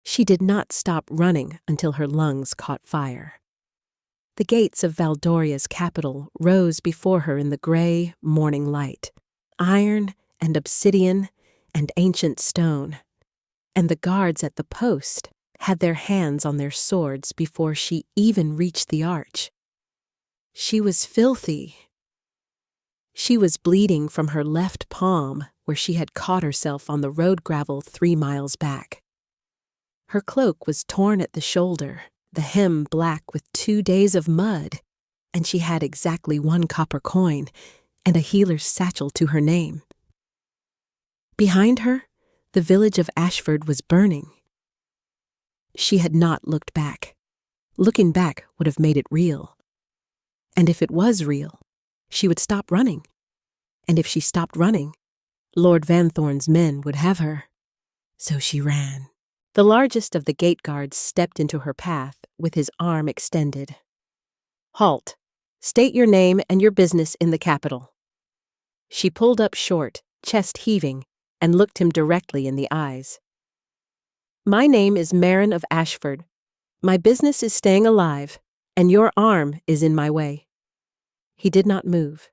She did not stop running until her lungs caught fire. The gates of Valdoria's capital rose before her in the gray morning light, iron and obsidian and ancient stone, and the guards at the post had their hands on their swords before she even reached the arch. She was filthy. She was bleeding from her left palm where she had caught herself on the road gravel 3 miles back. Her cloak was torn at the shoulder, the hem black with 2 days of mud, and she had exactly 1 copper coin and a healer's satchel to her name. Behind her, the village of Ashford was burning. She had not looked back. Looking back would have made it real. And if it was real, she would stop running. And if she stopped running, Lord Vanthorne's men would have her. So she ran. The largest of the gate guards stepped into her path with his arm extended. "Halt! State your name and your business in the capital." She pulled up short, chest heaving, and looked him directly in the eyes. "My name is Marin of Ashford. My business is staying alive, and your arm is in my way." He did not move.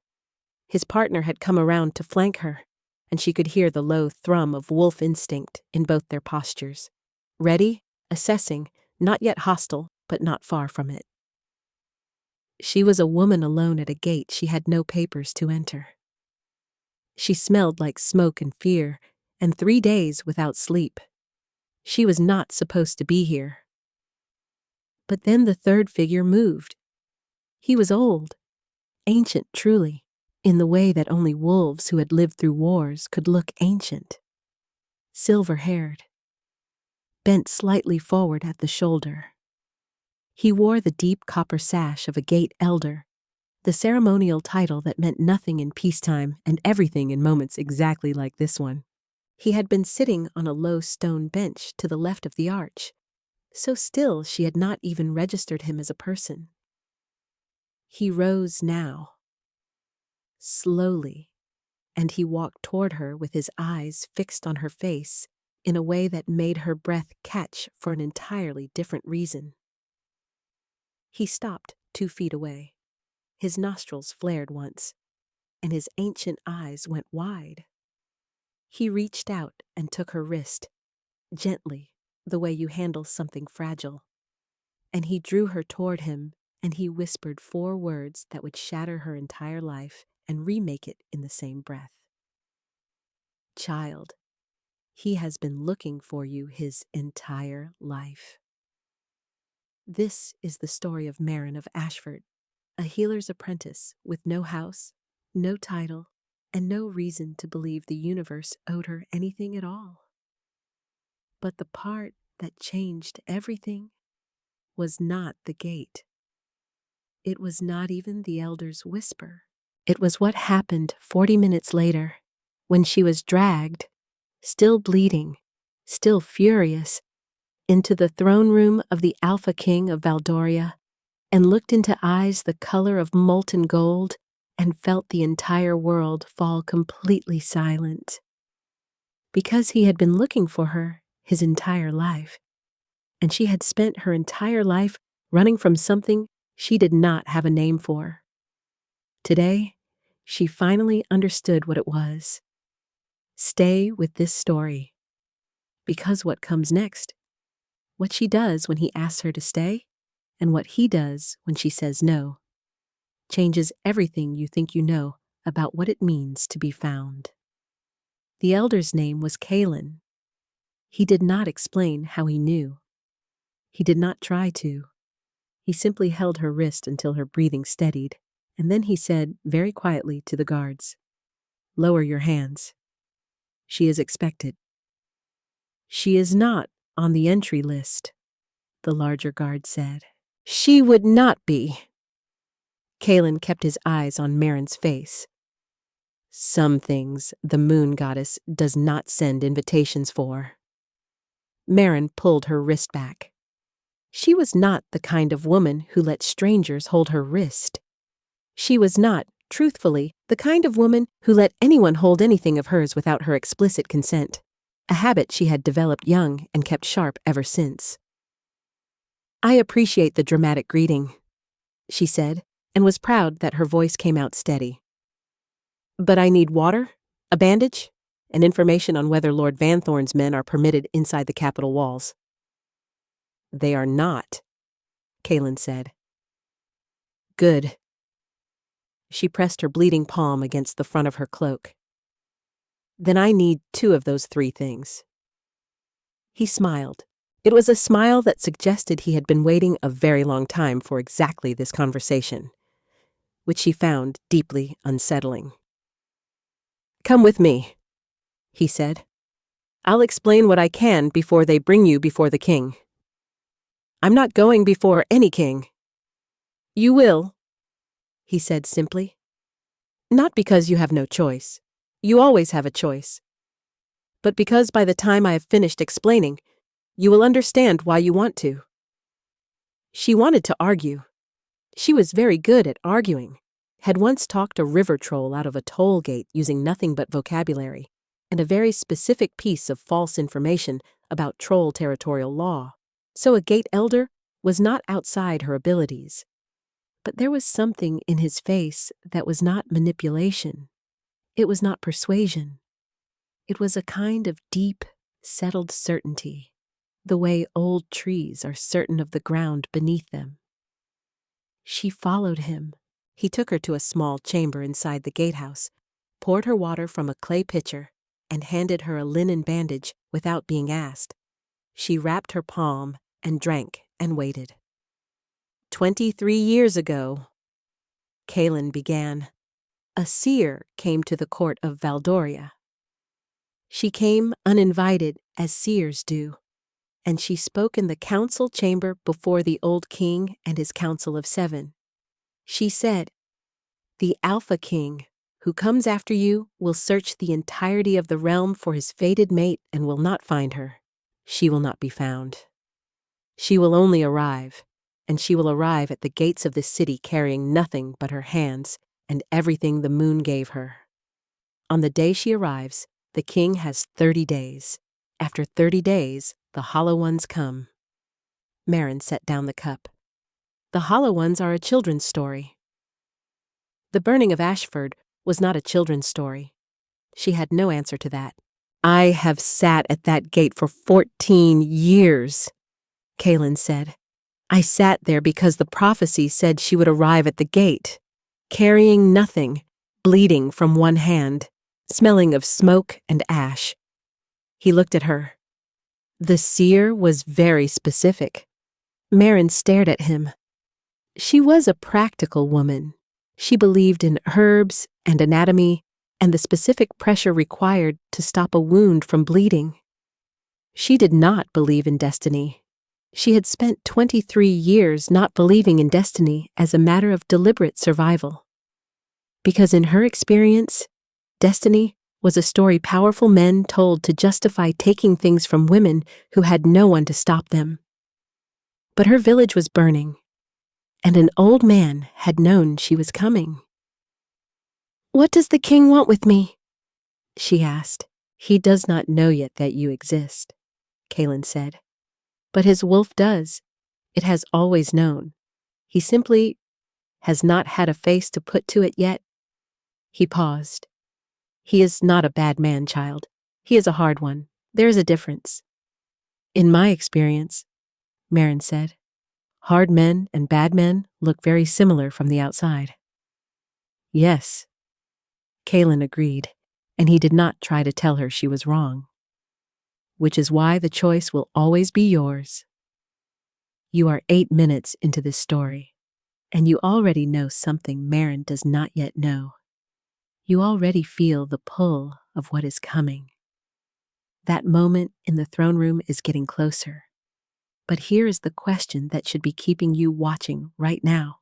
His partner had come around to flank her, and she could hear the low thrum of wolf instinct in both their postures. Ready, assessing, not yet hostile, but not far from it. She was a woman alone at a gate she had no papers to enter. She smelled like smoke and fear, and 3 days without sleep. She was not supposed to be here. But then the third figure moved. He was old, ancient truly, in the way that only wolves who had lived through wars could look ancient. Silver-haired, bent slightly forward at the shoulder. He wore the deep copper sash of a gate elder, the ceremonial title that meant nothing in peacetime and everything in moments exactly like this one. He had been sitting on a low stone bench to the left of the arch, so still she had not even registered him as a person. He rose now, slowly, and he walked toward her with his eyes fixed on her face in a way that made her breath catch for an entirely different reason. He stopped 2 feet away. His nostrils flared once, and his ancient eyes went wide. He reached out and took her wrist, gently, the way you handle something fragile. And he drew her toward him, and he whispered 4 words that would shatter her entire life and remake it in the same breath. "Child, he has been looking for you his entire life." This is the story of Marin of Ashford, a healer's apprentice with no house, no title, and no reason to believe the universe owed her anything at all. But the part that changed everything was not the gate. It was not even the elder's whisper. It was what happened 40 minutes later, when she was dragged, still bleeding, still furious, into the throne room of the Alpha King of Valdoria, and looked into eyes the color of molten gold and felt the entire world fall completely silent. Because he had been looking for her his entire life, and she had spent her entire life running from something she did not have a name for. Today, she finally understood what it was. Stay with this story. Because what comes next, what she does when he asks her to stay, and what he does when she says no, changes everything you think you know about what it means to be found. The elder's name was Kalen. He did not explain how he knew. He did not try to. He simply held her wrist until her breathing steadied, and then he said very quietly to the guards, "Lower your hands. She is expected." "She is not on the entry list," the larger guard said. "She would not be." Kalen kept his eyes on Marin's face. "Some things the moon goddess does not send invitations for." Marin pulled her wrist back. She was not the kind of woman who let strangers hold her wrist. She was not, truthfully, the kind of woman who let anyone hold anything of hers without her explicit consent. a habit she had developed young and kept sharp ever since. "I appreciate the dramatic greeting," she said, and was proud that her voice came out steady. "But I need water, a bandage, and information on whether Lord Vanthorne's men are permitted inside the capital walls." "They are not," Kaelin said. "Good." She pressed her bleeding palm against the front of her cloak. "Then I need 2 of those 3 things." He smiled. It was a smile that suggested he had been waiting a very long time for exactly this conversation, which she found deeply unsettling. "Come with me," he said. "I'll explain what I can before they bring you before the king." "I'm not going before any king." "You will," he said simply. "Not because you have no choice. You always have a choice. But because by the time I have finished explaining, you will understand why you want to." She wanted to argue. She was very good at arguing, had once talked a river troll out of a toll gate using nothing but vocabulary, and a very specific piece of false information about troll territorial law. So a gate elder was not outside her abilities. But there was something in his face that was not manipulation. It was not persuasion. It was a kind of deep, settled certainty, the way old trees are certain of the ground beneath them. She followed him. He took her to a small chamber inside the gatehouse, poured her water from a clay pitcher, and handed her a linen bandage without being asked. She wrapped her palm and drank and waited. 23 years ago, Kaelin began, a seer came to the court of Valdoria. She came uninvited, as seers do, and she spoke in the council chamber before the old king and his council of 7. She said, "The Alpha King, who comes after you, will search the entirety of the realm for his fated mate and will not find her. She will not be found. She will only arrive, and she will arrive at the gates of the city carrying nothing but her hands and everything the moon gave her. On the day she arrives, the king has 30 days. After 30 days, the Hollow Ones come." Marin set down the cup. "The Hollow Ones are a children's story." The burning of Ashford was not a children's story. She had no answer to that. "I have sat at that gate for 14 years, Kaelin said. "I sat there because the prophecy said she would arrive at the gate, carrying nothing, bleeding from one hand, smelling of smoke and ash." He looked at her. The seer was very specific. Marin stared at him. She was a practical woman. She believed in herbs and anatomy and the specific pressure required to stop a wound from bleeding. She did not believe in destiny. She had spent 23 years not believing in destiny as a matter of deliberate survival. Because in her experience, destiny was a story powerful men told to justify taking things from women who had no one to stop them. But her village was burning, and an old man had known she was coming. "What does the king want with me?" she asked. "He does not know yet that you exist," Kaelin said. "But his wolf does. It has always known. He simply has not had a face to put to it yet." He paused. "He is not a bad man, child. He is a hard one. There is a difference." "In my experience," Marin said, "hard men and bad men look very similar from the outside." "Yes," Kaelin agreed, and he did not try to tell her she was wrong. "Which is why the choice will always be yours. You are 8 minutes into this story, and you already know something Marin does not yet know. You already feel the pull of what is coming. That moment in the throne room is getting closer. But here is the question that should be keeping you watching right now.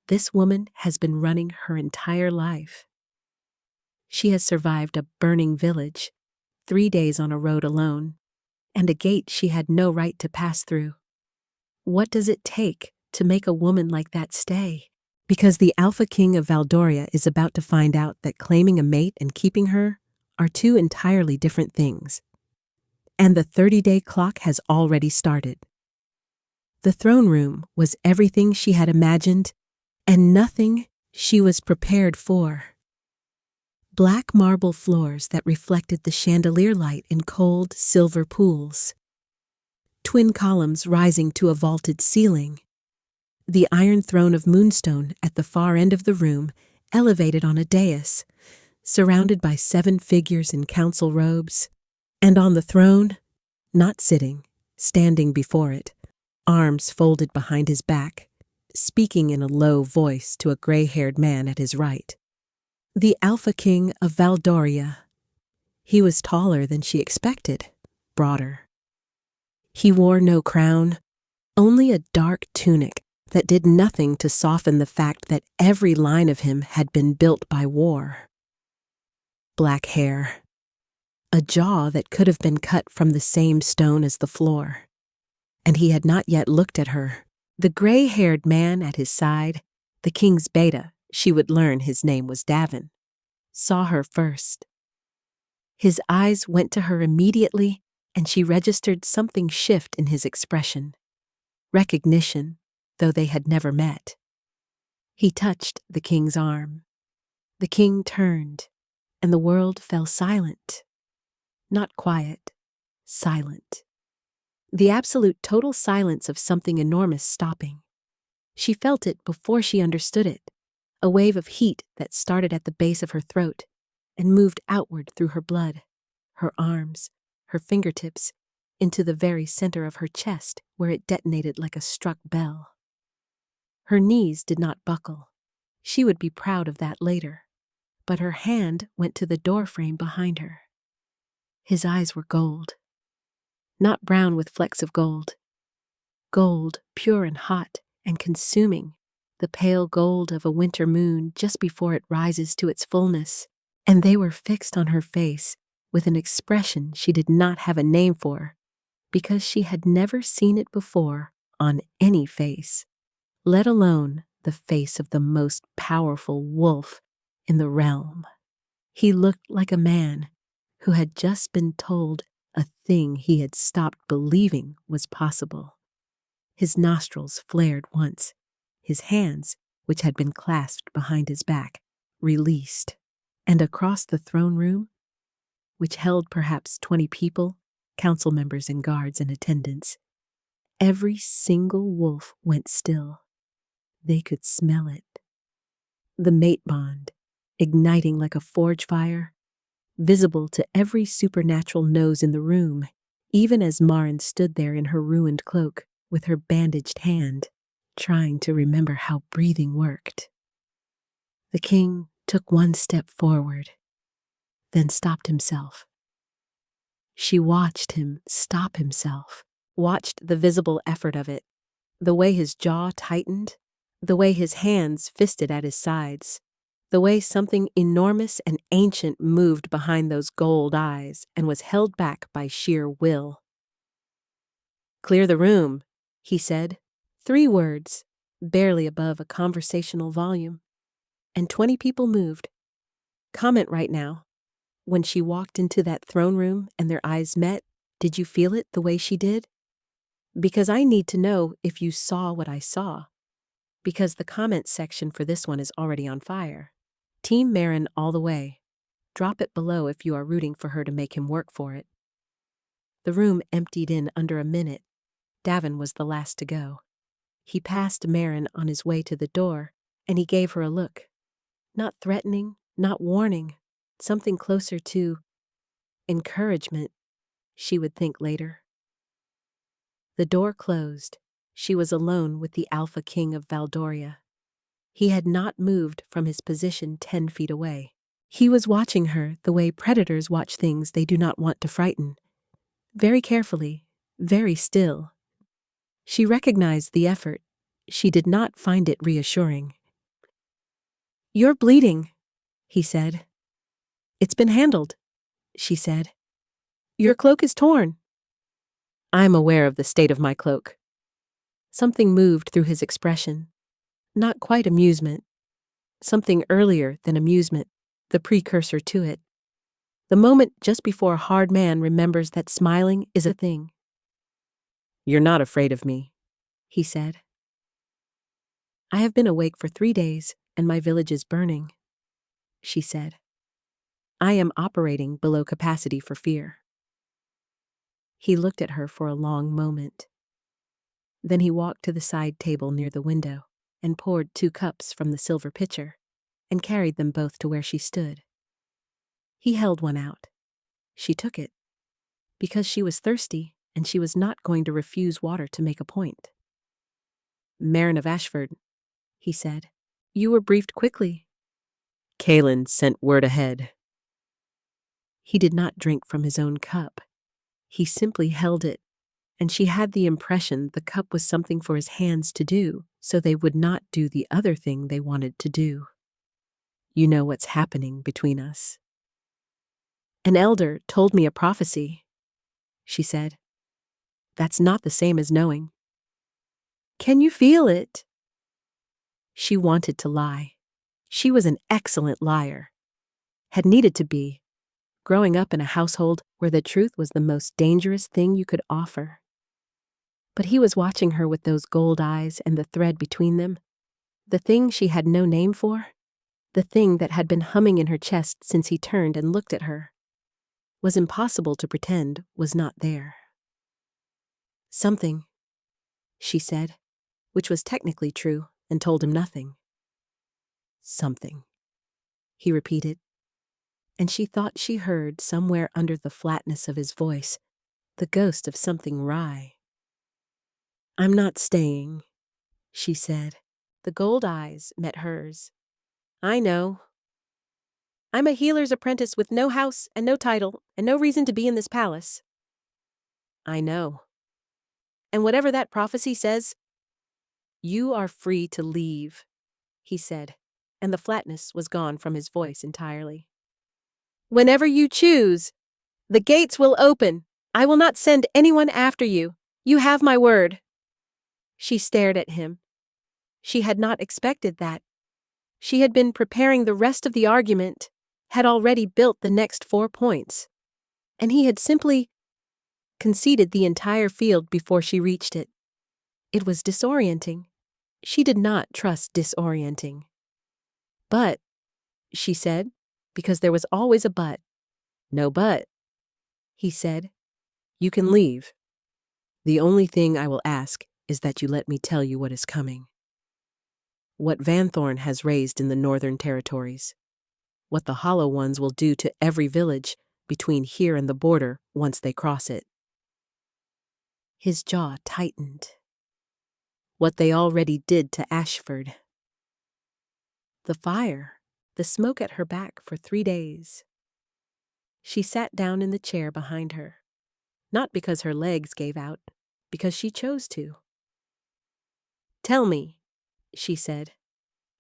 This woman has been running her entire life. She has survived a burning village, 3 days on a road alone, and a gate she had no right to pass through. What does it take to make a woman like that stay? Because the Alpha King of Valdoria is about to find out that claiming a mate and keeping her are 2 entirely different things. and the 30-day clock has already started. The throne room was everything she had imagined and nothing she was prepared for. Black marble floors that reflected the chandelier light in cold silver pools. Twin columns rising to a vaulted ceiling. The iron throne of moonstone at the far end of the room elevated on a dais, surrounded by 7 figures in council robes. And on the throne, not sitting, standing before it, arms folded behind his back, speaking in a low voice to a gray-haired man at his right. The Alpha King of Valdoria. He was taller than she expected, broader. He wore no crown, only a dark tunic that did nothing to soften the fact that every line of him had been built by war. Black hair. A jaw that could have been cut from the same stone as the floor. And he had not yet looked at her. The gray-haired man at his side, the king's beta, she would learn his name was Davin, saw her first. His eyes went to her immediately, and she registered something shift in his expression. Recognition, though they had never met. He touched the king's arm. The king turned, and the world fell silent. Not quiet, silent. The absolute total silence of something enormous stopping. She felt it before she understood it, a wave of heat that started at the base of her throat and moved outward through her blood, her arms, her fingertips, into the very center of her chest where it detonated like a struck bell. Her knees did not buckle. She would be proud of that later, but her hand went to the doorframe behind her. His eyes were gold. Not brown with flecks of gold. Gold, pure and hot and consuming, the pale gold of a winter moon just before it rises to its fullness, and they were fixed on her face with an expression she did not have a name for, because she had never seen it before on any face, let alone the face of the most powerful wolf in the realm. He looked like a man who had just been told a thing he had stopped believing was possible. His nostrils flared once. His hands, which had been clasped behind his back, released. And across the throne room, which held perhaps 20 people, council members and guards in attendance, every single wolf went still. They could smell it. The mate bond, igniting like a forge fire, visible to every supernatural nose in the room, even as Marin stood there in her ruined cloak with her bandaged hand, trying to remember how breathing worked. The king took one step forward, then stopped himself. She watched him stop himself, watched the visible effort of it, the way his jaw tightened, the way his hands fisted at his sides, the way something enormous and ancient moved behind those gold eyes and was held back by sheer will. "Clear the room," he said. 3 words, barely above a conversational volume. And 20 people moved. Comment right now. When she walked into that throne room and their eyes met, did you feel it the way she did? Because I need to know if you saw what I saw. Because the comment section for this one is already on fire. Team Marin all the way. Drop it below if you are rooting for her to make him work for it. The room emptied in under a minute. Davin was the last to go. He passed Marin on his way to the door, and he gave her a look. Not threatening, not warning, something closer to encouragement, she would think later. The door closed. She was alone with the Alpha King of Valdoria. He had not moved from his position 10 feet away. He was watching her the way predators watch things they do not want to frighten. Very carefully, very still. She recognized the effort. She did not find it reassuring. "You're bleeding," he said. "It's been handled," she said. "Your cloak is torn." "I'm aware of the state of my cloak." Something moved through his expression. Not quite amusement. Something earlier than amusement, the precursor to it. The moment just before a hard man remembers that smiling is a thing. "You're not afraid of me," he said. "I have been awake for 3 days, and my village is burning," she said. "I am operating below capacity for fear." He looked at her for a long moment. Then he walked to the side table near the window and poured 2 cups from the silver pitcher and carried them both to where she stood. He held one out. She took it, because she was thirsty and she was not going to refuse water to make a point. "Marin of Ashford," he said, "you were briefed quickly." "Kalen sent word ahead." He did not drink from his own cup. He simply held it, and she had the impression the cup was something for his hands to do, so they would not do the other thing they wanted to do. "You know what's happening between us." "An elder told me a prophecy," she said. "That's not the same as knowing." "Can you feel it?" She wanted to lie. She was an excellent liar. Had needed to be, growing up in a household where the truth was the most dangerous thing you could offer. But he was watching her with those gold eyes and the thread between them, the thing she had no name for, the thing that had been humming in her chest since he turned and looked at her, was impossible to pretend was not there. "Something," she said, which was technically true and told him nothing. "Something," he repeated, and she thought she heard somewhere under the flatness of his voice the ghost of something wry. "I'm not staying," she said. The gold eyes met hers. "I know. I'm a healer's apprentice with no house and no title and no reason to be in this palace." "I know. And whatever that prophecy says, you are free to leave," he said, and the flatness was gone from his voice entirely. "Whenever you choose, the gates will open. I will not send anyone after you. You have my word." She stared at him. She had not expected that. She had been preparing the rest of the argument, had already built the next 4 points, and he had simply conceded the entire field before she reached it. It was disorienting. She did not trust disorienting. "But," she said, because there was always a but. "No but," he said. "You can leave. The only thing I will ask is that you let me tell you what is coming. What Vanthorn has raised in the Northern Territories. What the Hollow Ones will do to every village between here and the border once they cross it." His jaw tightened. What they already did to Ashford. The fire, the smoke at her back for 3 days. She sat down in the chair behind her, not because her legs gave out, because she chose to. "Tell me," she said.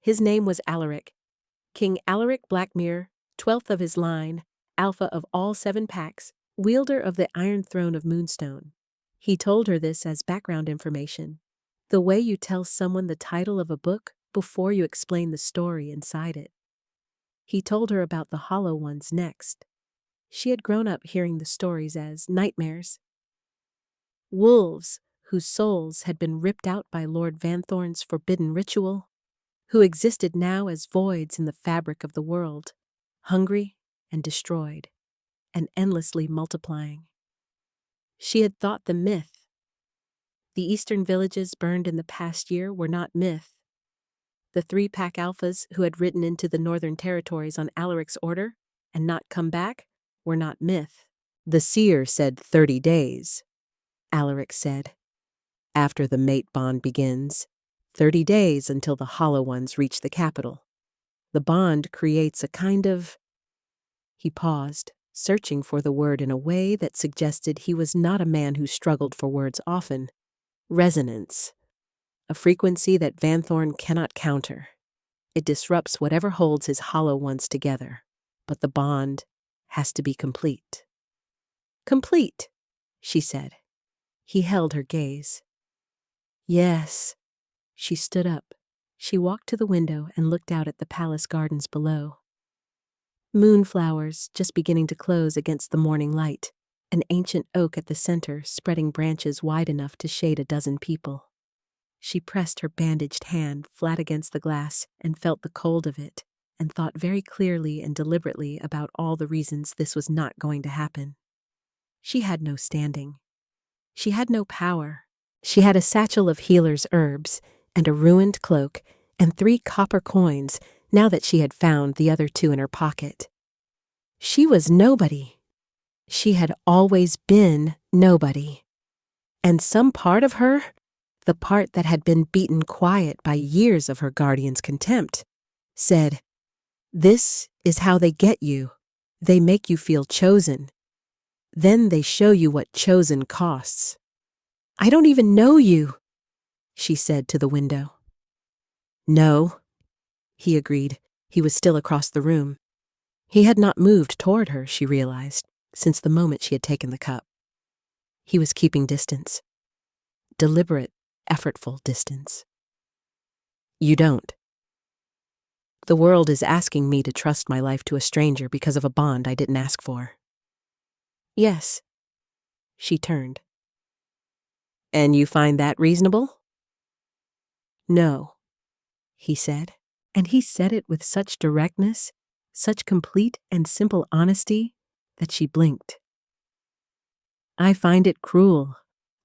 His name was Alaric, King Alaric Blackmere, 12th of his line, alpha of all 7 packs, wielder of the Iron Throne of Moonstone. He told her this as background information, the way you tell someone the title of a book before you explain the story inside it. He told her about the Hollow Ones next. She had grown up hearing the stories as nightmares. Wolves whose souls had been ripped out by Lord Vanthorn's forbidden ritual, who existed now as voids in the fabric of the world, hungry and destroyed, and endlessly multiplying. She had thought the myth. The eastern villages burned in the past year were not myth. The 3-pack alphas who had ridden into the Northern Territories on Alaric's order and not come back were not myth. "The seer said 30 days, Alaric said. "After the mate bond begins, 30 days until the Hollow Ones reach the capital. The bond creates a kind of—" He paused, searching for the word in a way that suggested he was not a man who struggled for words often. "Resonance. A frequency that Vanthorn cannot counter. It disrupts whatever holds his Hollow Ones together, but the bond has to be complete." "Complete," she said. He held her gaze. "Yes." She stood up. She walked to the window and looked out at the palace gardens below. Moonflowers just beginning to close against the morning light, an ancient oak at the center spreading branches wide enough to shade a dozen people. She pressed her bandaged hand flat against the glass and felt the cold of it, and thought very clearly and deliberately about all the reasons this was not going to happen. She had no standing. She had no power. She had a satchel of healer's herbs, and a ruined cloak, and 3 copper coins, now that she had found the other 2 in her pocket. She was nobody. She had always been nobody. And some part of her, the part that had been beaten quiet by years of her guardian's contempt, said, "This is how they get you. They make you feel chosen. Then they show you what chosen costs." "I don't even know you," she said to the window. "No," he agreed. He was still across the room. He had not moved toward her, she realized, since the moment she had taken the cup. He was keeping distance. Deliberate, effortful distance. "You don't. The world is asking me to trust my life to a stranger because of a bond I didn't ask for." "Yes." She turned. "And you find that reasonable?" "No," he said, and he said it with such directness, such complete and simple honesty, that she blinked. "I find it cruel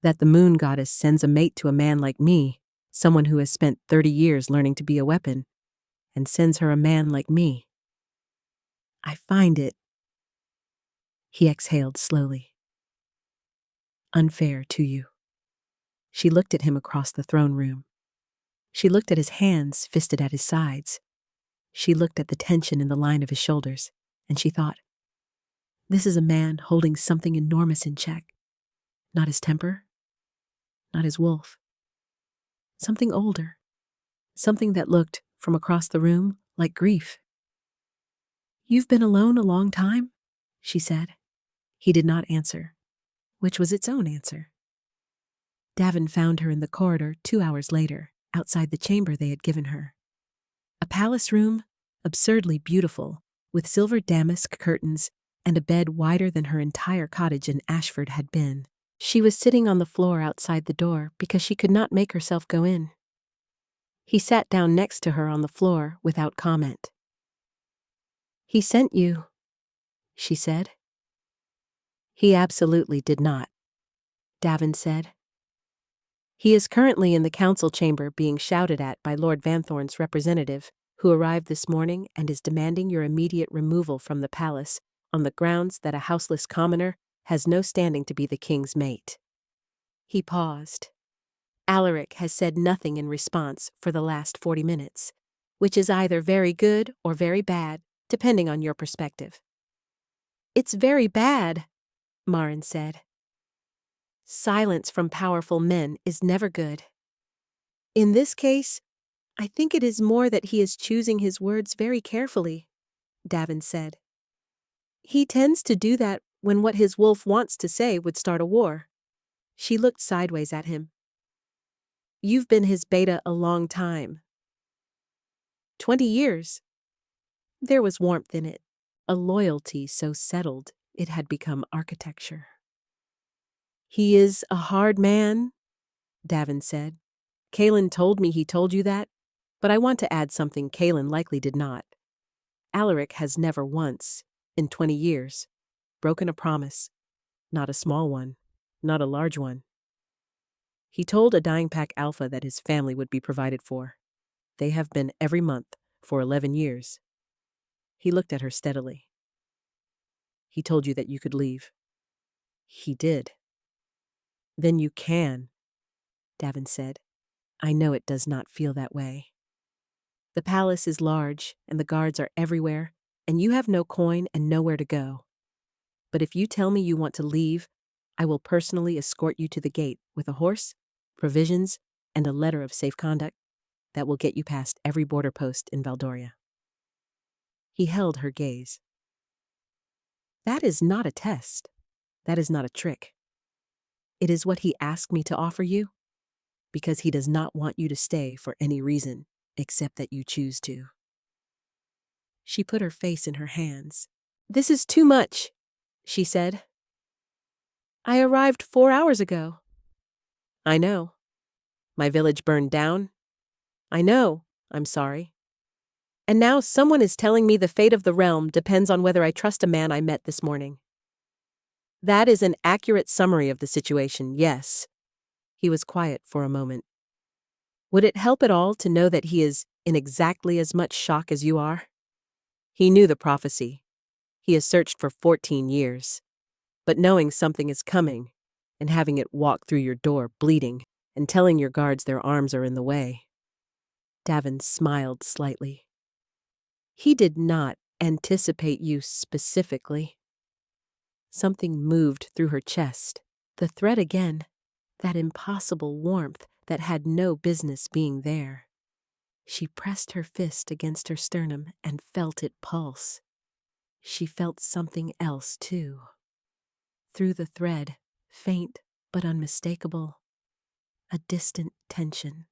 that the moon goddess sends a mate to a man like me, someone who has spent 30 years learning to be a weapon, and sends her a man like me. I find it," he exhaled slowly, "unfair to you." She looked at him across the throne room. She looked at his hands fisted at his sides. She looked at the tension in the line of his shoulders, and she thought, this is a man holding something enormous in check. Not his temper, not his wolf. Something older, something that looked, from across the room, like grief. "You've been alone a long time?" she said. He did not answer, which was its own answer. Davin found her in the corridor 2 hours later, outside the chamber they had given her. A palace room, absurdly beautiful, with silver damask curtains and a bed wider than her entire cottage in Ashford had been. She was sitting on the floor outside the door because she could not make herself go in. He sat down next to her on the floor without comment. "He sent you," she said. "He absolutely did not," Davin said. "He is currently in the council chamber being shouted at by Lord Vanthorne's representative, who arrived this morning and is demanding your immediate removal from the palace on the grounds that a houseless commoner has no standing to be the king's mate." He paused. "Alaric has said nothing in response for the last 40 minutes, which is either very good or very bad, depending on your perspective." "It's very bad," Marin said. "Silence from powerful men is never good. In this case, I think it is more that he is choosing his words very carefully," Davin said. "He tends to do that when what his wolf wants to say would start a war." She looked sideways at him. "You've been his beta a long time." 20 years. There was warmth in it, a loyalty so settled it had become architecture. "He is a hard man," Davin said. "Kaelin told me he told you that, but I want to add something Kaelin likely did not. Alaric has never once, in 20 years, broken a promise. Not a small one, not a large one. He told a dying pack alpha that his family would be provided for. They have been every month for 11 years. He looked at her steadily. He told you that you could leave." "He did." "Then you can," Davin said. "I know it does not feel that way. The palace is large, and the guards are everywhere, and you have no coin and nowhere to go. But if you tell me you want to leave, I will personally escort you to the gate with a horse, provisions, and a letter of safe conduct that will get you past every border post in Valdoria." He held her gaze. "That is not a test. That is not a trick. It is what he asked me to offer you, because he does not want you to stay for any reason except that you choose to." She put her face in her hands. "This is too much," she said. "I arrived 4 hours ago." "I know. My village burned down." "I know. I'm sorry. And now someone is telling me the fate of the realm depends on whether I trust a man I met this morning." "That is an accurate summary of the situation, yes." He was quiet for a moment. "Would it help at all to know that he is in exactly as much shock as you are?" He knew the prophecy. He has searched for 14 years. But knowing something is coming, and having it walk through your door bleeding, and telling your guards their arms are in the way. Davin smiled slightly. "He did not anticipate you specifically." Something moved through her chest. The threat again, that impossible warmth that had no business being there. She pressed her fist against her sternum and felt it pulse. She felt something else, too. Through the thread, faint but unmistakable, a distant tension,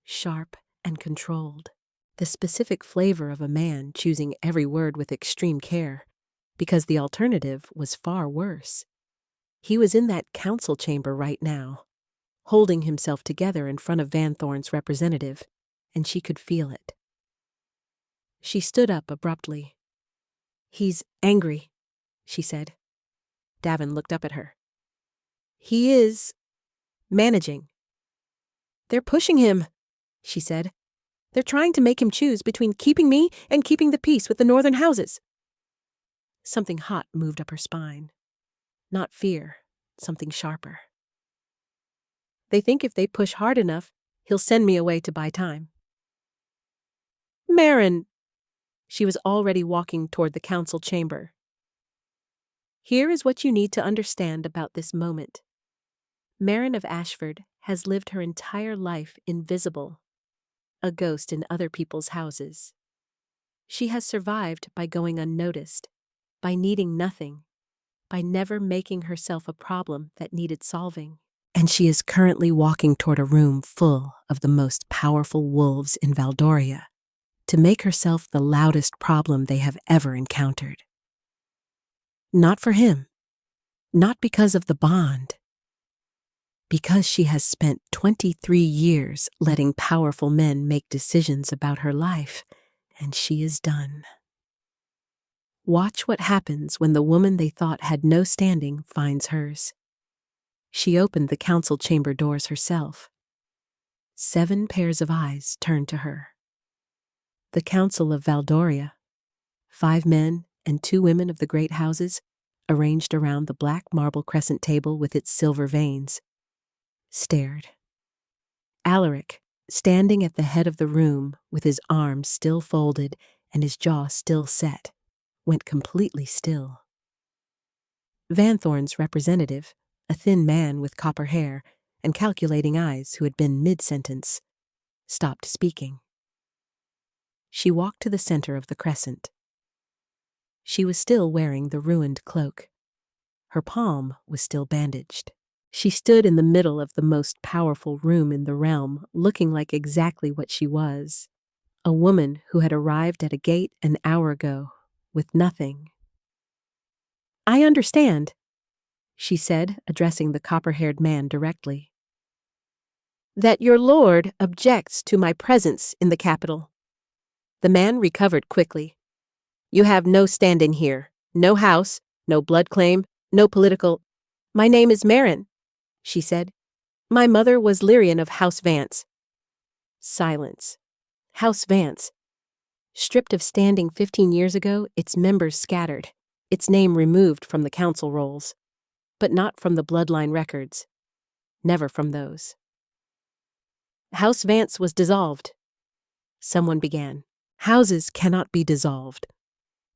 sharp and controlled, the specific flavor of a man choosing every word with extreme care, because the alternative was far worse. He was in that council chamber right now, holding himself together in front of Van Thorn's representative, and she could feel it. She stood up abruptly. "He's angry," she said. Davin looked up at her. "He is managing." "They're pushing him," she said. "They're trying to make him choose between keeping me and keeping the peace with the northern houses." Something hot moved up her spine. Not fear, something sharper. "They think if they push hard enough, he'll send me away to buy time." "Marin!" She was already walking toward the council chamber. "Here is what you need to understand about this moment. Marin of Ashford has lived her entire life invisible, a ghost in other people's houses. She has survived by going unnoticed, by needing nothing, by never making herself a problem that needed solving. And she is currently walking toward a room full of the most powerful wolves in Valdoria to make herself the loudest problem they have ever encountered. Not for him, not because of the bond, because she has spent 23 years letting powerful men make decisions about her life, and she is done. Watch what happens when the woman they thought had no standing finds hers. She opened the council chamber doors herself. 7 pairs of eyes turned to her. The Council of Valdoria, 5 men and 2 women of the great houses, arranged around the black marble crescent table with its silver veins, stared. Alaric, standing at the head of the room with his arms still folded and his jaw still set, went completely still. Van Thorn's representative, a thin man with copper hair and calculating eyes who had been mid-sentence, stopped speaking. She walked to the center of the crescent. She was still wearing the ruined cloak. Her palm was still bandaged. She stood in the middle of the most powerful room in the realm, looking like exactly what she was, a woman who had arrived at a gate an hour ago, with nothing. "I understand," she said, addressing the copper-haired man directly, "that your lord objects to my presence in the capital." The man recovered quickly. "You have no stand-in here, no house, no blood claim, no political—" "My name is Marin," she said. "My mother was Lyrian of House Vance." Silence. House Vance. Stripped of standing 15 years ago, its members scattered, its name removed from the council rolls, but not from the bloodline records. Never from those. House Vance was dissolved. Someone began. "Houses cannot be dissolved,"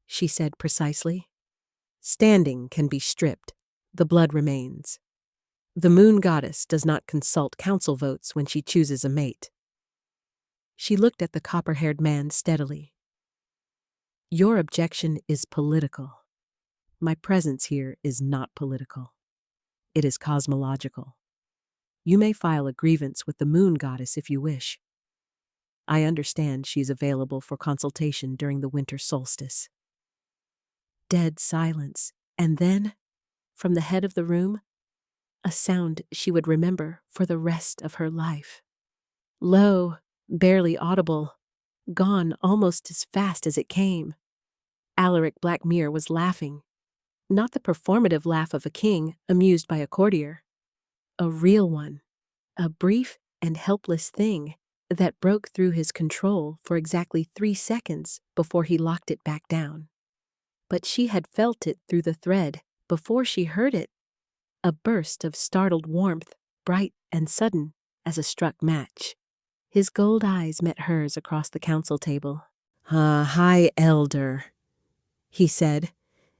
she said precisely. "Standing can be stripped. The blood remains. The moon goddess does not consult council votes when she chooses a mate." She looked at the copper-haired man steadily. "Your objection is political. My presence here is not political. It is cosmological. You may file a grievance with the moon goddess if you wish." I understand she's available for consultation during the winter solstice. Dead silence, and then, from the head of the room, a sound she would remember for the rest of her life. Low, barely audible, gone almost as fast as it came. Alaric Blackmere was laughing, not the performative laugh of a king amused by a courtier. A real one, a brief and helpless thing that broke through his control for exactly 3 seconds before he locked it back down. But she had felt it through the thread before she heard it. A burst of startled warmth, bright and sudden as a struck match. His gold eyes met hers across the council table. High Elder," he said,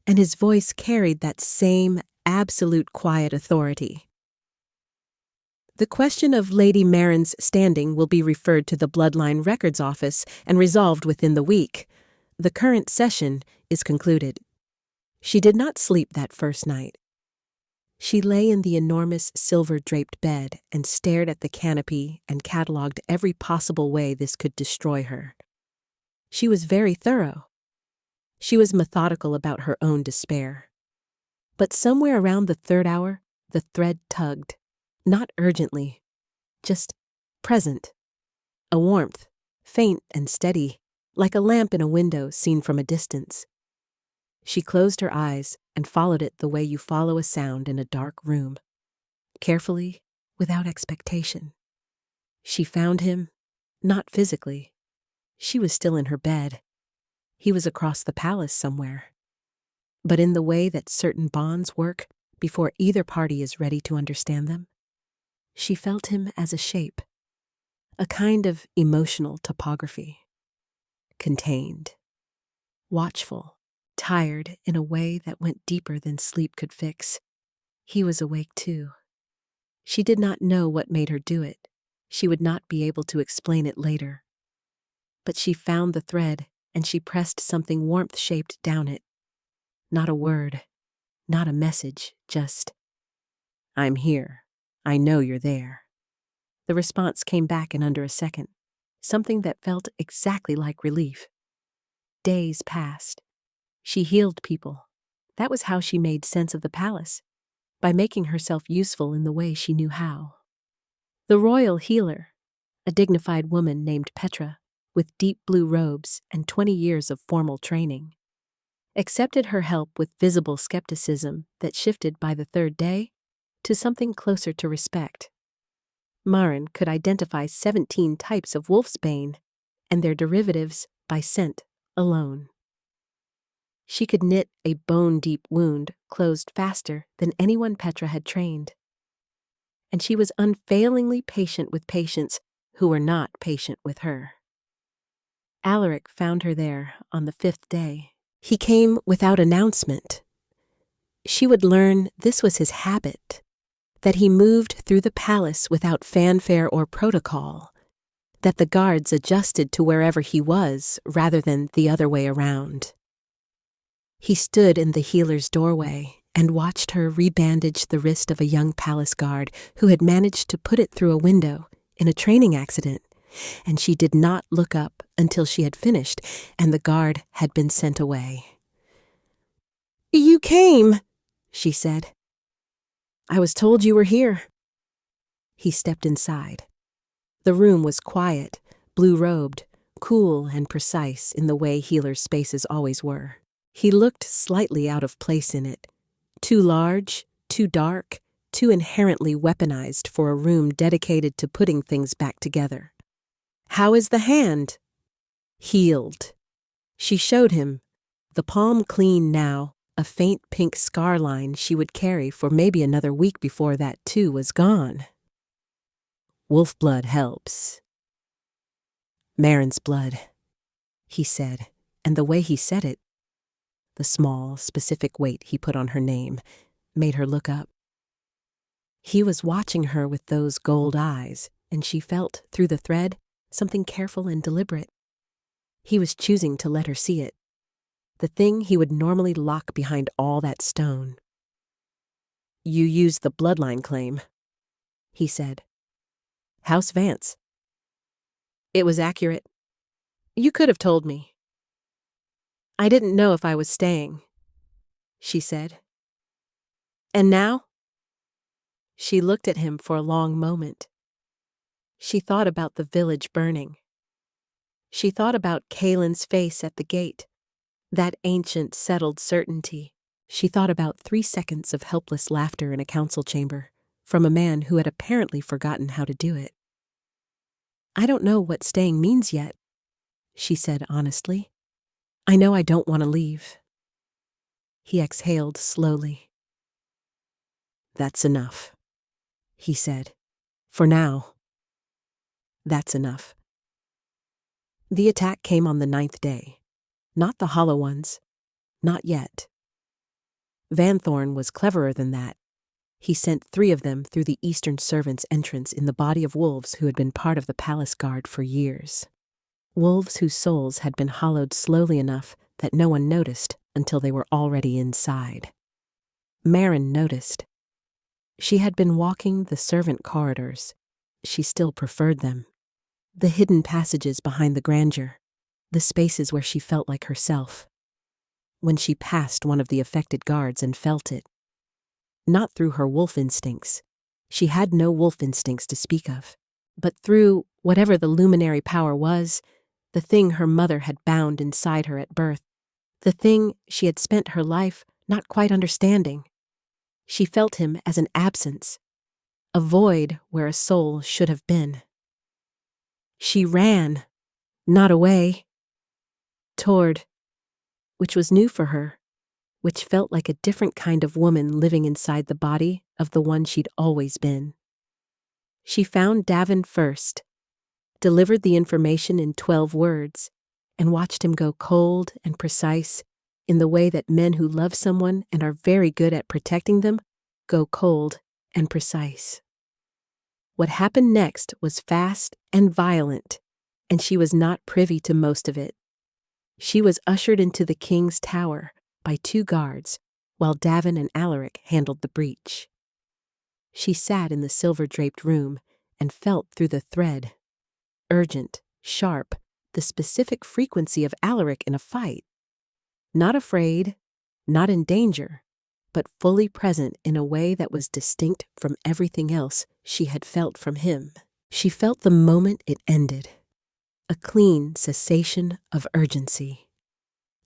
and his voice carried that same absolute quiet authority. "The question of Lady Marin's standing will be referred to the Bloodline Records Office and resolved within the week. The current session is concluded." She did not sleep that first night. She lay in the enormous silver-draped bed and stared at the canopy and catalogued every possible way this could destroy her. She was very thorough. She was methodical about her own despair. But somewhere around the 3rd hour, the thread tugged. Not urgently, just present. A warmth, faint and steady, like a lamp in a window seen from a distance. She closed her eyes and followed it the way you follow a sound in a dark room. Carefully, without expectation. She found him, not physically. She was still in her bed. He was across the palace somewhere. But in the way that certain bonds work before either party is ready to understand them, she felt him as a shape, a kind of emotional topography. Contained, watchful, tired in a way that went deeper than sleep could fix. He was awake too. She did not know what made her do it. She would not be able to explain it later. But she found the thread, and she pressed something warmth-shaped down it. Not a word, not a message, just, "I'm here. I know you're there." The response came back in under a second, something that felt exactly like relief. Days passed. She healed people. That was how she made sense of the palace, by making herself useful in the way she knew how. The royal healer, a dignified woman named Petra, with deep blue robes and 20 years of formal training, accepted her help with visible skepticism that shifted by the 3rd day to something closer to respect. Marin could identify 17 types of wolfsbane and their derivatives by scent alone. She could knit a bone-deep wound closed faster than anyone Petra had trained. And she was unfailingly patient with patients who were not patient with her. Alaric found her there on the 5th day. He came without announcement. She would learn this was his habit, that he moved through the palace without fanfare or protocol, that the guards adjusted to wherever he was rather than the other way around. He stood in the healer's doorway and watched her rebandage the wrist of a young palace guard who had managed to put it through a window in a training accident, and she did not look up until she had finished and the guard had been sent away. "You came," she said. "I was told you were here." He stepped inside. The room was quiet, blue-robed, cool and precise in the way healers' spaces always were. He looked slightly out of place in it. Too large, too dark, too inherently weaponized for a room dedicated to putting things back together. "How is the hand?" "Healed." She showed him, the palm clean now, a faint pink scar line she would carry for maybe another week before that too was gone. "Wolf blood helps." "Marin's blood," he said, and the way he said it, the small, specific weight he put on her name, made her look up. He was watching her with those gold eyes, and she felt, through the thread, something careful and deliberate. He was choosing to let her see it, the thing he would normally lock behind all that stone. "You used the bloodline claim," he said. "House Vance." It was accurate. You could have told me. I didn't know if I was staying, she said. And now? She looked at him for a long moment. She thought about the village burning. She thought about Kalen's face at the gate, that ancient, settled certainty. She thought about 3 seconds of helpless laughter in a council chamber from a man who had apparently forgotten how to do it. I don't know what staying means yet, she said honestly. I know I don't want to leave. He exhaled slowly. That's enough, he said. For now. That's enough. The attack came on the 9th day. Not the hollow ones. Not yet. Van Thorn was cleverer than that. He sent 3 of them through the eastern servants' entrance in the body of wolves who had been part of the palace guard for years. Wolves whose souls had been hollowed slowly enough that no one noticed until they were already inside. Marin noticed. She had been walking the servant corridors. She still preferred them. The hidden passages behind the grandeur, the spaces where she felt like herself. When she passed one of the affected guards and felt it. Not through her wolf instincts. She had no wolf instincts to speak of. But through whatever the luminary power was, the thing her mother had bound inside her at birth, the thing she had spent her life not quite understanding. She felt him as an absence, a void where a soul should have been. She ran, not away, toward, which was new for her, which felt like a different kind of woman living inside the body of the one she'd always been. She found Davin first, delivered the information in 12 words, and watched him go cold and precise in the way that men who love someone and are very good at protecting them go cold and precise. What happened next was fast and violent, and she was not privy to most of it. She was ushered into the king's tower by 2 guards, while Davin and Alaric handled the breach. She sat in the silver-draped room and felt through the thread. Urgent, sharp, the specific frequency of Alaric in a fight. Not afraid, not in danger, but fully present in a way that was distinct from everything else she had felt from him. She felt the moment it ended. A clean cessation of urgency.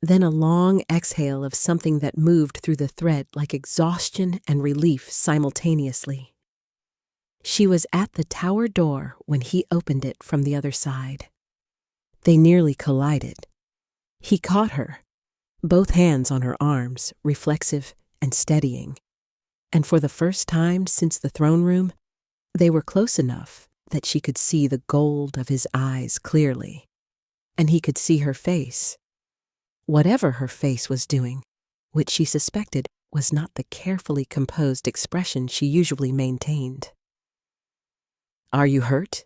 Then a long exhale of something that moved through the thread like exhaustion and relief simultaneously. She was at the tower door when he opened it from the other side. They nearly collided. He caught her, both hands on her arms, reflexive and steadying. And for the first time since the throne room, they were close enough that she could see the gold of his eyes clearly. And he could see her face. Whatever her face was doing, which she suspected was not the carefully composed expression she usually maintained. "Are you hurt?"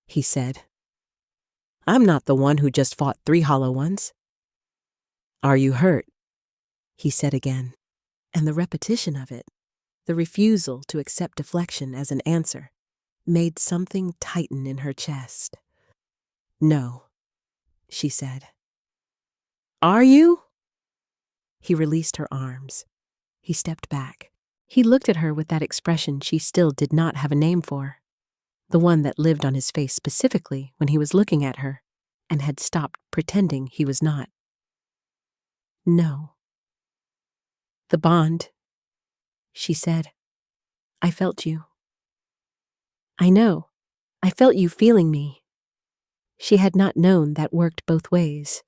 he said. "I'm not the one who just fought 3 hollow ones." "Are you hurt?" he said again, and the repetition of it, the refusal to accept deflection as an answer, made something tighten in her chest. "No," she said. "Are you?" He released her arms. He stepped back. He looked at her with that expression she still did not have a name for, the one that lived on his face specifically when he was looking at her and had stopped pretending he was not. "No." "The bond," she said. "I felt you." "I know. I felt you feeling me." She had not known that worked both ways.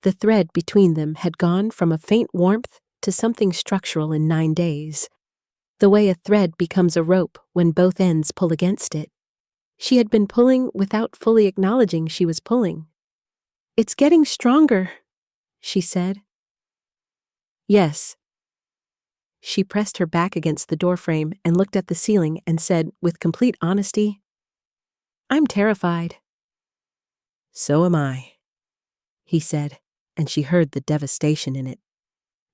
The thread between them had gone from a faint warmth to something structural in 9 days, the way a thread becomes a rope when both ends pull against it. She had been pulling without fully acknowledging she was pulling. "It's getting stronger," she said. "Yes." She pressed her back against the doorframe and looked at the ceiling and said with complete honesty, "I'm terrified." "So am I," he said, and she heard the devastation in it,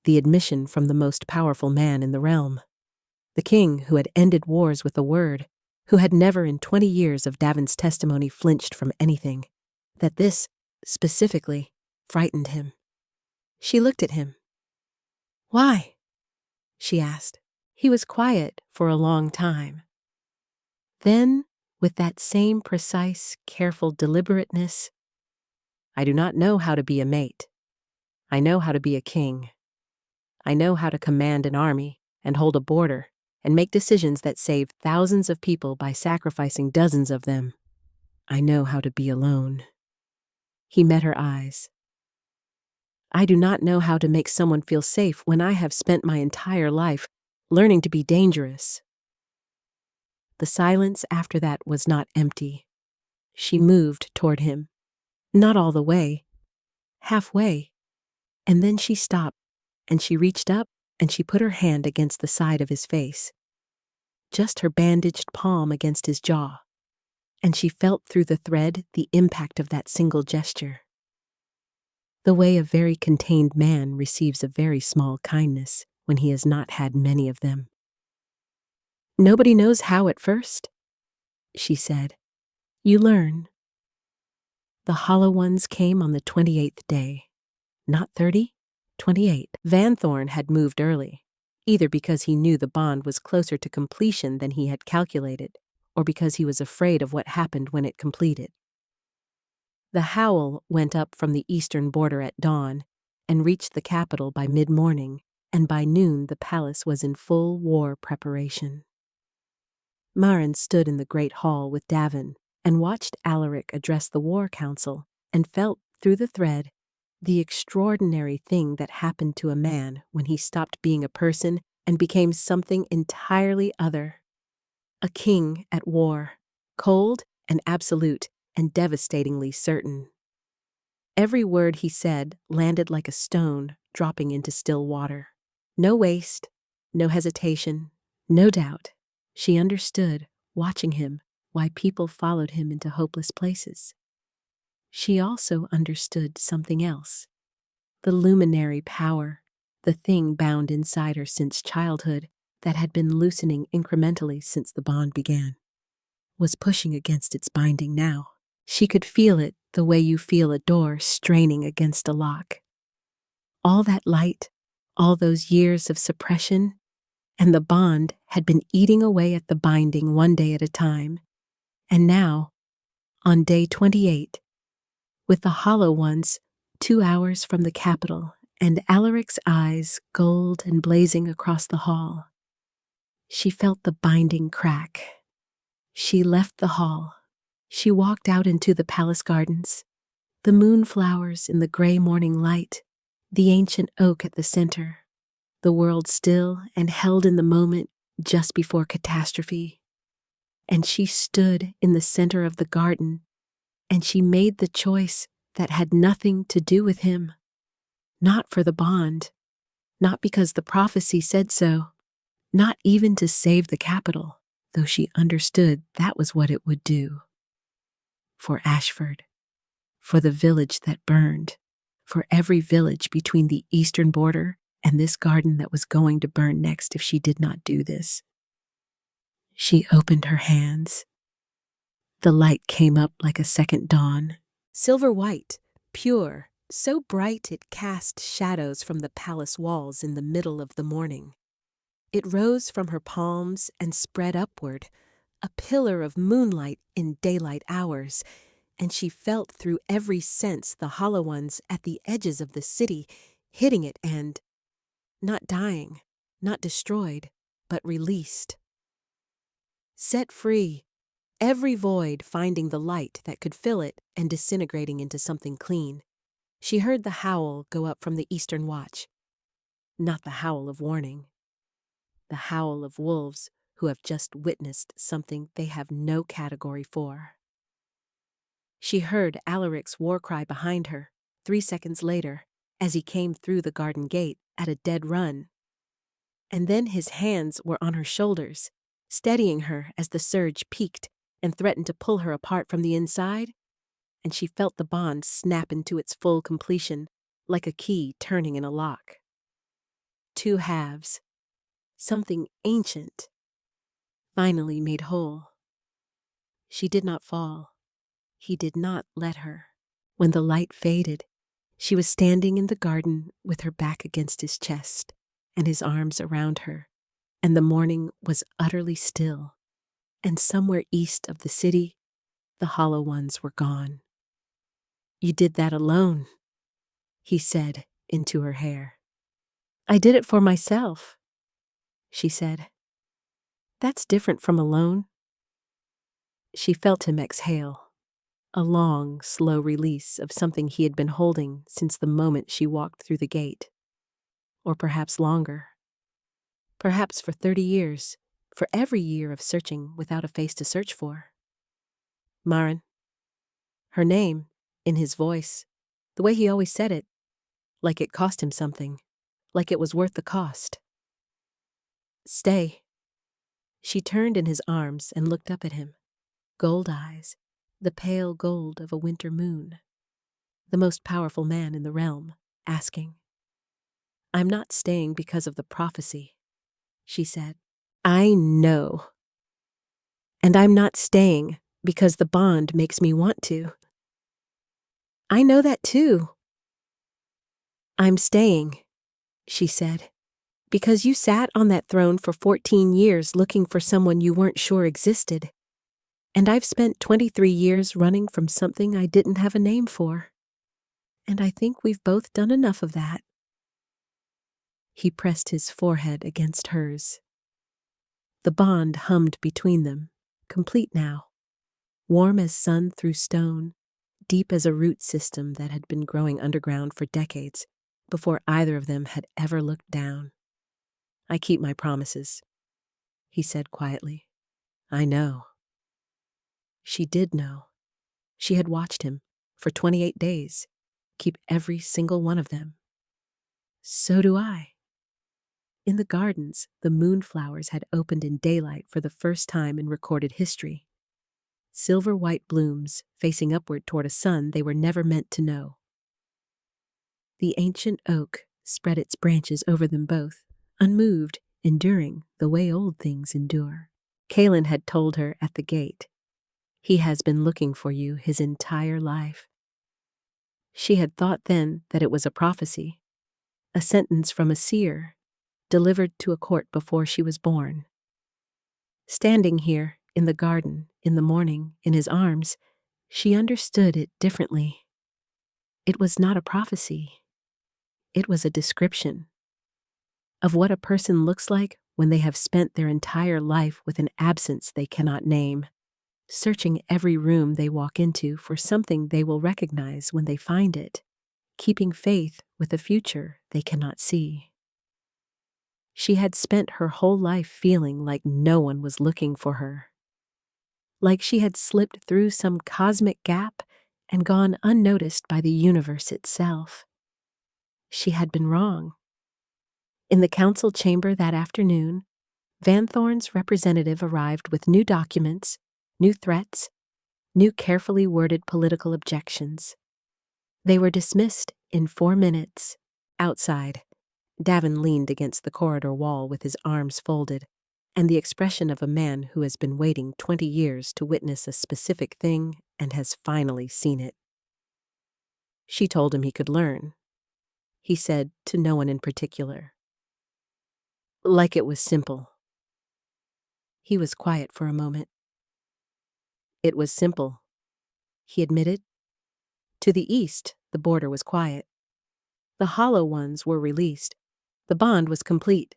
the admission from the most powerful man in the realm, the king who had ended wars with a word, who had never in 20 years of Davin's testimony flinched from anything, that this, specifically, frightened him. She looked at him. "Why?" she asked. He was quiet for a long time. Then, with that same precise, careful deliberateness, "I do not know how to be a mate. I know how to be a king. I know how to command an army and hold a border and make decisions that save thousands of people by sacrificing dozens of them. I know how to be alone." He met her eyes. "I do not know how to make someone feel safe when I have spent my entire life learning to be dangerous." The silence after that was not empty. She moved toward him. Not all the way. Halfway. And then she stopped, and she reached up, and she put her hand against the side of his face. Just her bandaged palm against his jaw. And she felt through the thread the impact of that single gesture. The way a very contained man receives a very small kindness when he has not had many of them. "Nobody knows how at first," she said. "You learn." The hollow ones came on the 28th day. Not 30, 28. Van Thorn had moved early, either because he knew the bond was closer to completion than he had calculated, or because he was afraid of what happened when it completed. The howl went up from the eastern border at dawn and reached the capital by mid-morning, and by noon the palace was in full war preparation. Maren stood in the great hall with Davin and watched Alaric address the war council and felt, through the thread, the extraordinary thing that happened to a man when he stopped being a person and became something entirely other. A king at war, cold and absolute and devastatingly certain. Every word he said landed like a stone dropping into still water. No waste, no hesitation, no doubt. She understood, watching him, why people followed him into hopeless places. She also understood something else. The luminary power, the thing bound inside her since childhood that had been loosening incrementally since the bond began, was pushing against its binding now. She could feel it the way you feel a door straining against a lock. All that light, all those years of suppression, and the bond had been eating away at the binding one day at a time. And now, on day 28, with the hollow ones 2 hours from the capital and Alaric's eyes gold and blazing across the hall, she felt the binding crack. She left the hall. She walked out into the palace gardens, the moonflowers in the gray morning light, the ancient oak at the center, the world still and held in the moment just before catastrophe. And she stood in the center of the garden, and she made the choice that had nothing to do with him. Not for the bond, not because the prophecy said so, not even to save the capital, though she understood that was what it would do. For Ashford, for the village that burned, for every village between the eastern border and this garden that was going to burn next if she did not do this. She opened her hands. The light came up like a second dawn, silver white, pure, so bright it cast shadows from the palace walls in the middle of the morning. It rose from her palms and spread upward, a pillar of moonlight in daylight hours, and she felt through every sense the hollow ones at the edges of the city, hitting it and, not dying, not destroyed, but released. Set free, every void finding the light that could fill it and disintegrating into something clean. She heard the howl go up from the eastern watch. Not the howl of warning. The howl of wolves who have just witnessed something they have no category for. She heard Alaric's war cry behind her, 3 seconds later, as he came through the garden gate at a dead run. And then his hands were on her shoulders, steadying her as the surge peaked and threatened to pull her apart from the inside, and she felt the bond snap into its full completion, like a key turning in a lock. 2 halves. Something ancient, finally made whole. She did not fall. He did not let her. When the light faded, she was standing in the garden with her back against his chest and his arms around her, and the morning was utterly still, and somewhere east of the city, the hollow ones were gone. "You did that alone," he said into her hair. "I did it for myself," she said. "That's different from alone." She felt him exhale, a long, slow release of something he had been holding since the moment she walked through the gate. Or perhaps longer. Perhaps for 30 years, for every year of searching without a face to search for. Maren. Her name, in his voice, the way he always said it, like it cost him something, like it was worth the cost. "Stay." She turned in his arms and looked up at him, gold eyes, the pale gold of a winter moon. The most powerful man in the realm, asking. "I'm not staying because of the prophecy," she said. "I know. And I'm not staying because the bond makes me want to." "I know that too." "I'm staying," she said, "because you sat on that throne for 14 years looking for someone you weren't sure existed. And I've spent 23 years running from something I didn't have a name for. And I think we've both done enough of that." He pressed his forehead against hers. The bond hummed between them, complete now, warm as sun through stone, deep as a root system that had been growing underground for decades before either of them had ever looked down. "I keep my promises," he said quietly. "I know." She did know. She had watched him, for 28 days, keep every single one of them. "So do I." In the gardens, the moonflowers had opened in daylight for the first time in recorded history. Silver-white blooms facing upward toward a sun they were never meant to know. The ancient oak spread its branches over them both, unmoved, enduring the way old things endure. Kaelin had told her at the gate, "He has been looking for you his entire life." She had thought then that it was a prophecy, a sentence from a seer, delivered to a court before she was born. Standing here, in the garden, in the morning, in his arms, she understood it differently. It was not a prophecy. It was a description of what a person looks like when they have spent their entire life with an absence they cannot name, searching every room they walk into for something they will recognize when they find it, keeping faith with a future they cannot see. She had spent her whole life feeling like no one was looking for her, like she had slipped through some cosmic gap and gone unnoticed by the universe itself. She had been wrong. In the council chamber that afternoon, Van Thorn's representative arrived with new documents, new threats, new carefully worded political objections. They were dismissed in 4 minutes. Outside, Davin leaned against the corridor wall with his arms folded, and the expression of a man who has been waiting 20 years to witness a specific thing and has finally seen it. She told him he could learn. He said to no one in particular. Like it was simple. He was quiet for a moment. "It was simple," he admitted. To the east, the border was quiet. The hollow ones were released. The bond was complete.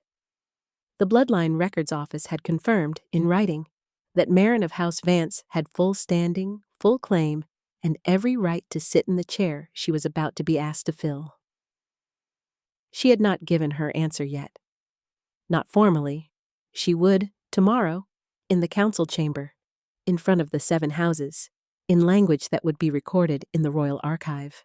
The Bloodline Records Office had confirmed, in writing, that Maren of House Vance had full standing, full claim, and every right to sit in the chair she was about to be asked to fill. She had not given her answer yet. Not formally. She would, tomorrow, in the council chamber, in front of the 7 houses, in language that would be recorded in the Royal Archive.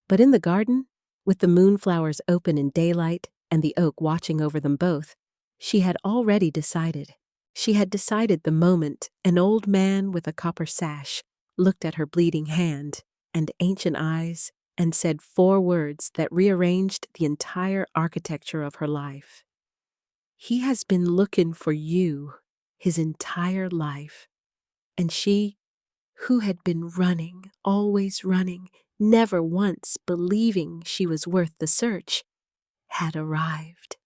But in the garden, with the moonflowers open in daylight and the oak watching over them both, she had already decided. She had decided the moment an old man with a copper sash looked at her bleeding hand and ancient eyes and said 4 words that rearranged the entire architecture of her life. "He has been looking for you his entire life." And she who had been running, always running, never once believing she was worth the search, had arrived.